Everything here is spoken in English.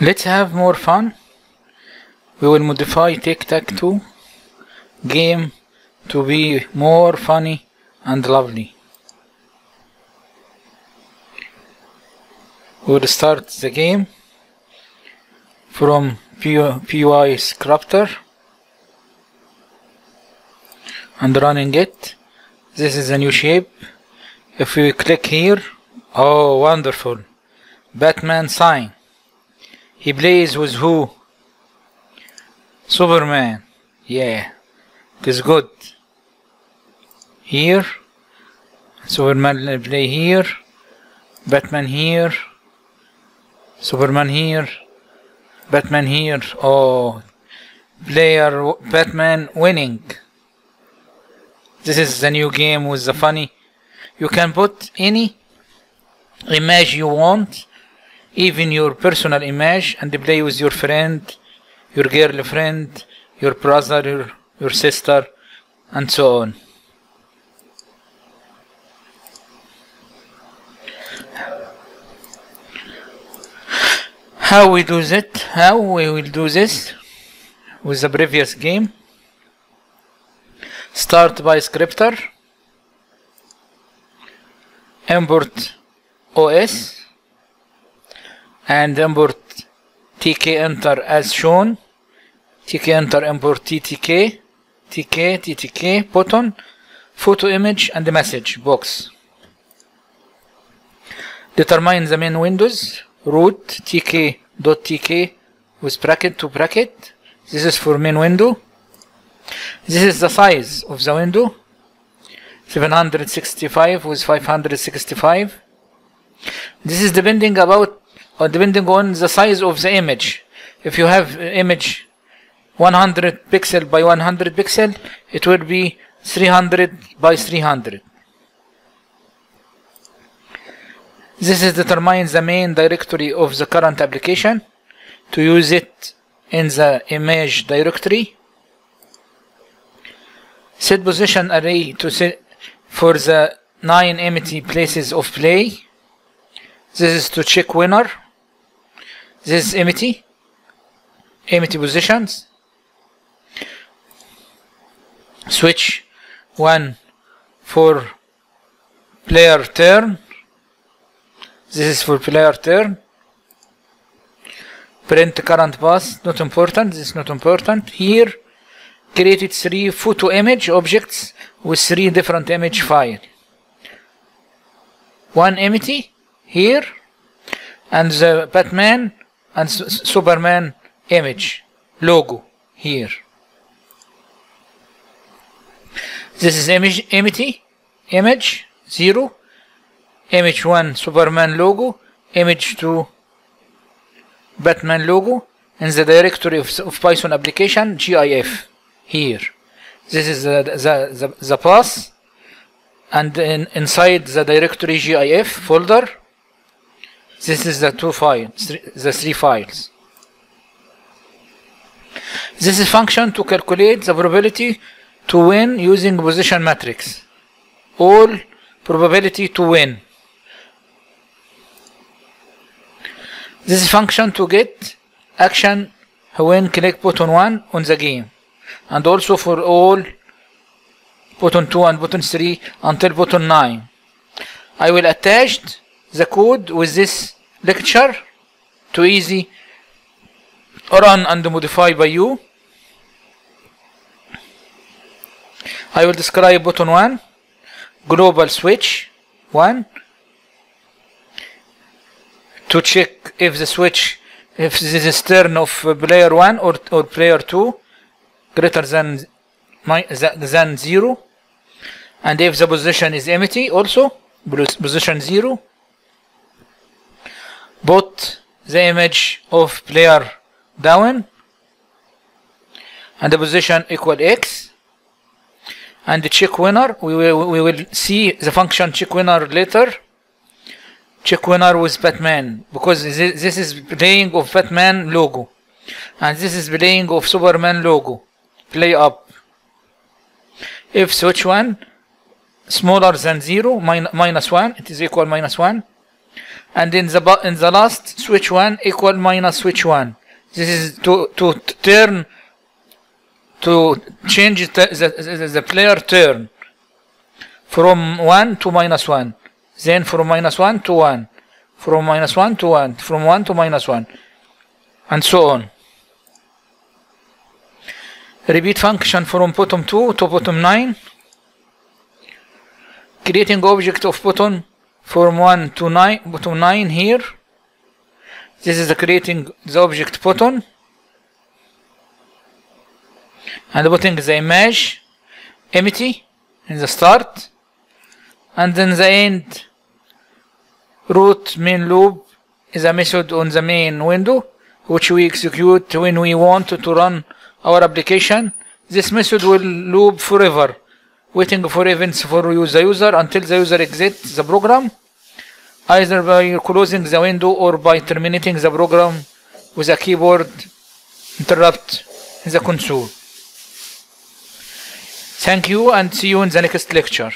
Let's have more fun. We will modify Tic Tac Toe game to be more funny and lovely. We will start the game from PY scripter and running it. This is a new shape. If we click here, oh wonderful, Batman sign. He plays with who? Superman. Yeah, it is good. Here, Superman play here, Batman here, Superman here, Batman here. Oh, player Batman winning. This is the new game with the funny. You can put any image you want, even your personal image, and play with your friend, your girlfriend, your brother, your sister, and so on. How we do that? How we will do this with the previous game? Start by scripter, import OS, and import tk enter as shown. Tk enter, import ttk, ttk button, photo image and the message box. Determine the main windows, root tk.tk with bracket to bracket. This is for main window. This is the size of the window, 765 with 565. This is depending on the size of the image. If you have image 100 pixel by 100 pixel, it will be 300 by 300. This is determines the main directory of the current application. To use it in the image directory, set position array to set for the 9 empty places of play. This is to check winner. This is empty positions. Switch 1 for player turn. This is for player turn. Print current path, not important, this is not important. Here, created 3 photo image objects with 3 different image files. One empty here, and the Batman and Superman image logo here. This is empty, image 0, image 1 Superman logo, image 2 Batman logo, in the directory of Python application GIF here. This is the path, and inside the directory GIF folder, this is the 3 files. This is function to calculate the probability to win using position matrix. All probability to win. This is function to get action when click button 1 on the game, and also for all button 2 and button 3 until button 9. I will attach the code with this lecture to easy run and modify by you. I will describe button 1, global switch 1, to check if the switch, if this is turn of player 1 or player 2 greater than 0, and if the position is empty also, position 0, put the image of player down and the position equal X, and the check winner, we will see the function check winner later. Check winner with Batman, because this is playing of Batman logo, and this is playing of Superman logo. Play up. If switch 1 smaller than 0, minus 1, it is equal minus 1, and in the last switch 1 equal minus switch 1. This is to change the player turn from 1 to minus 1, then from minus 1 to 1, from minus 1 to 1, from 1 to minus 1, and so on. Repeat function from bottom 2 to bottom 9. Creating object of bottom from 1 to 9, bottom 9 here. This is creating the object button, and putting the image empty in the start, and then the end root main loop is a method on the main window which we execute when we want to run our application. This method will loop forever, waiting for events for the user until the user exits the program, either by closing the window or by terminating the program with a keyboard interrupt in the console. Thank you, and see you in the next lecture.